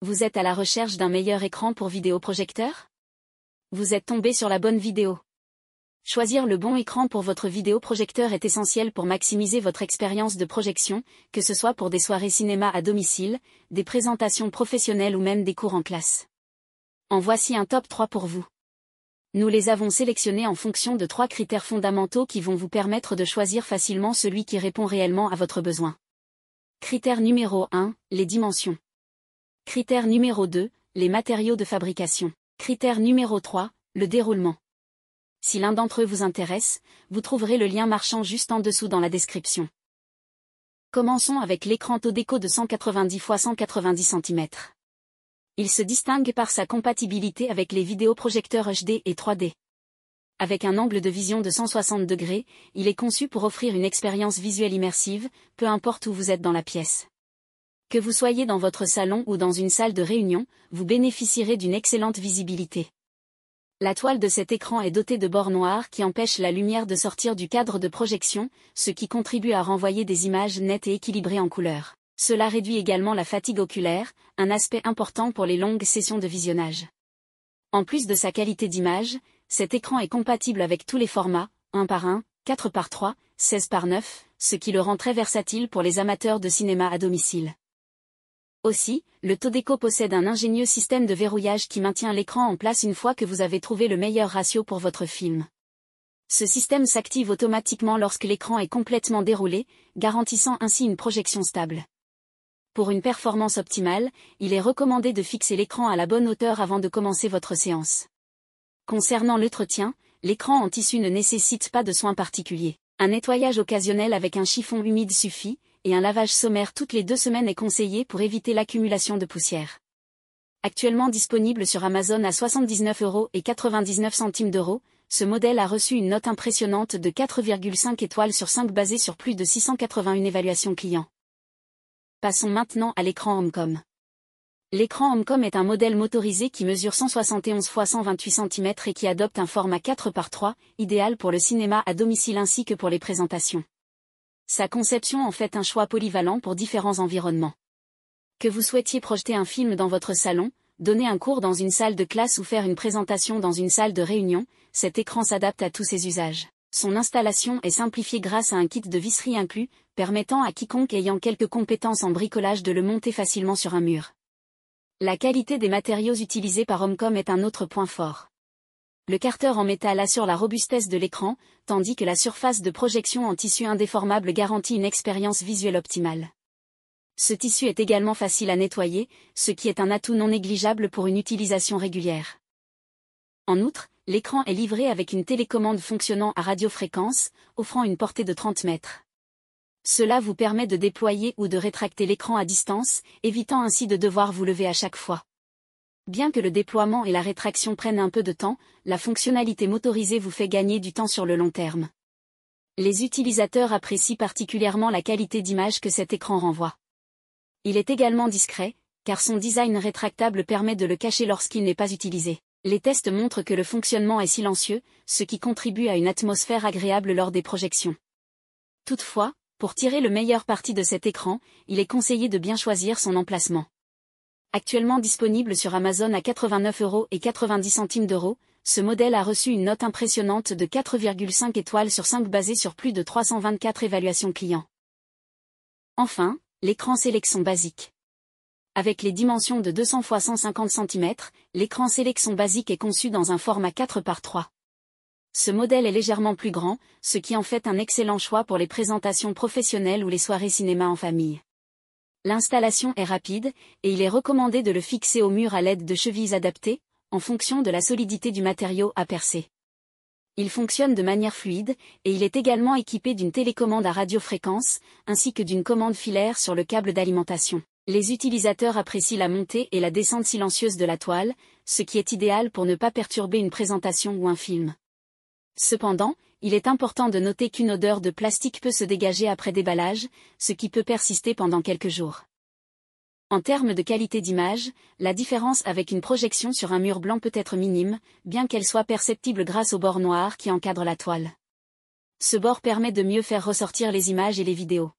Vous êtes à la recherche d'un meilleur écran pour vidéoprojecteur? Vous êtes tombé sur la bonne vidéo. Choisir le bon écran pour votre vidéoprojecteur est essentiel pour maximiser votre expérience de projection, que ce soit pour des soirées cinéma à domicile, des présentations professionnelles ou même des cours en classe. En voici un top 3 pour vous. Nous les avons sélectionnés en fonction de 3 critères fondamentaux qui vont vous permettre de choisir facilement celui qui répond réellement à votre besoin. Critère numéro 1, les dimensions. Critère numéro 2, les matériaux de fabrication. Critère numéro 3, le déroulement. Si l'un d'entre eux vous intéresse, vous trouverez le lien marchand juste en dessous dans la description. Commençons avec l'écran Todeco de 190 x 190 cm. Il se distingue par sa compatibilité avec les vidéoprojecteurs HD et 3D. Avec un angle de vision de 160 degrés, il est conçu pour offrir une expérience visuelle immersive, peu importe où vous êtes dans la pièce. Que vous soyez dans votre salon ou dans une salle de réunion, vous bénéficierez d'une excellente visibilité. La toile de cet écran est dotée de bords noirs qui empêchent la lumière de sortir du cadre de projection, ce qui contribue à renvoyer des images nettes et équilibrées en couleurs. Cela réduit également la fatigue oculaire, un aspect important pour les longues sessions de visionnage. En plus de sa qualité d'image, cet écran est compatible avec tous les formats, 1:1, 4:3, 16:9, ce qui le rend très versatile pour les amateurs de cinéma à domicile. Aussi, le Todeco possède un ingénieux système de verrouillage qui maintient l'écran en place une fois que vous avez trouvé le meilleur ratio pour votre film. Ce système s'active automatiquement lorsque l'écran est complètement déroulé, garantissant ainsi une projection stable. Pour une performance optimale, il est recommandé de fixer l'écran à la bonne hauteur avant de commencer votre séance. Concernant l'entretien, l'écran en tissu ne nécessite pas de soins particuliers. Un nettoyage occasionnel avec un chiffon humide suffit, et un lavage sommaire toutes les 2 semaines est conseillé pour éviter l'accumulation de poussière. Actuellement disponible sur Amazon à 79,99 €, ce modèle a reçu une note impressionnante de 4,5 étoiles sur 5 basée sur plus de 681 évaluations clients. Passons maintenant à l'écran Homecom. L'écran Homecom est un modèle motorisé qui mesure 171 x 128 cm et qui adopte un format 4:3, idéal pour le cinéma à domicile ainsi que pour les présentations. Sa conception en fait un choix polyvalent pour différents environnements. Que vous souhaitiez projeter un film dans votre salon, donner un cours dans une salle de classe ou faire une présentation dans une salle de réunion, cet écran s'adapte à tous ces usages. Son installation est simplifiée grâce à un kit de visserie inclus, permettant à quiconque ayant quelques compétences en bricolage de le monter facilement sur un mur. La qualité des matériaux utilisés par Homecom est un autre point fort. Le carter en métal assure la robustesse de l'écran, tandis que la surface de projection en tissu indéformable garantit une expérience visuelle optimale. Ce tissu est également facile à nettoyer, ce qui est un atout non négligeable pour une utilisation régulière. En outre, l'écran est livré avec une télécommande fonctionnant à radiofréquence, offrant une portée de 30 mètres. Cela vous permet de déployer ou de rétracter l'écran à distance, évitant ainsi de devoir vous lever à chaque fois. Bien que le déploiement et la rétraction prennent un peu de temps, la fonctionnalité motorisée vous fait gagner du temps sur le long terme. Les utilisateurs apprécient particulièrement la qualité d'image que cet écran renvoie. Il est également discret, car son design rétractable permet de le cacher lorsqu'il n'est pas utilisé. Les tests montrent que le fonctionnement est silencieux, ce qui contribue à une atmosphère agréable lors des projections. Toutefois, pour tirer le meilleur parti de cet écran, il est conseillé de bien choisir son emplacement. Actuellement disponible sur Amazon à 89,90 €, ce modèle a reçu une note impressionnante de 4,5 étoiles sur 5 basée sur plus de 324 évaluations clients. Enfin, l'écran Selection basique. Avec les dimensions de 200 x 150 cm, l'écran Selection basique est conçu dans un format 4:3. Ce modèle est légèrement plus grand, ce qui en fait un excellent choix pour les présentations professionnelles ou les soirées cinéma en famille. L'installation est rapide, et il est recommandé de le fixer au mur à l'aide de chevilles adaptées, en fonction de la solidité du matériau à percer. Il fonctionne de manière fluide, et il est également équipé d'une télécommande à radiofréquence, ainsi que d'une commande filaire sur le câble d'alimentation. Les utilisateurs apprécient la montée et la descente silencieuse de la toile, ce qui est idéal pour ne pas perturber une présentation ou un film. Cependant, il est important de noter qu'une odeur de plastique peut se dégager après déballage, ce qui peut persister pendant quelques jours. En termes de qualité d'image, la différence avec une projection sur un mur blanc peut être minime, bien qu'elle soit perceptible grâce au bord noir qui encadre la toile. Ce bord permet de mieux faire ressortir les images et les vidéos.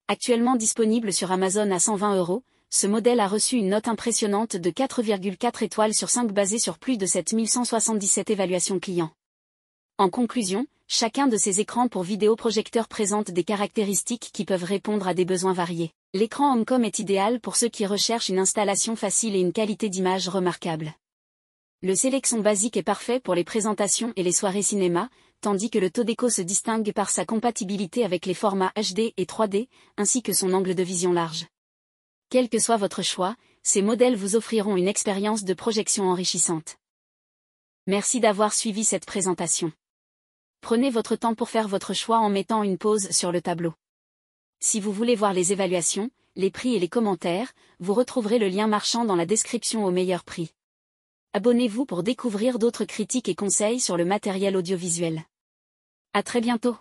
Actuellement disponible sur Amazon à 120 €, ce modèle a reçu une note impressionnante de 4,4 étoiles sur 5 basée sur plus de 7177 évaluations clients. En conclusion, chacun de ces écrans pour vidéoprojecteurs présente des caractéristiques qui peuvent répondre à des besoins variés. L'écran Homecom est idéal pour ceux qui recherchent une installation facile et une qualité d'image remarquable. Le Selection basique est parfait pour les présentations et les soirées cinéma, tandis que le Todeco se distingue par sa compatibilité avec les formats HD et 3D, ainsi que son angle de vision large. Quel que soit votre choix, ces modèles vous offriront une expérience de projection enrichissante. Merci d'avoir suivi cette présentation. Prenez votre temps pour faire votre choix en mettant une pause sur le tableau. Si vous voulez voir les évaluations, les prix et les commentaires, vous retrouverez le lien marchand dans la description au meilleur prix. Abonnez-vous pour découvrir d'autres critiques et conseils sur le matériel audiovisuel. À très bientôt.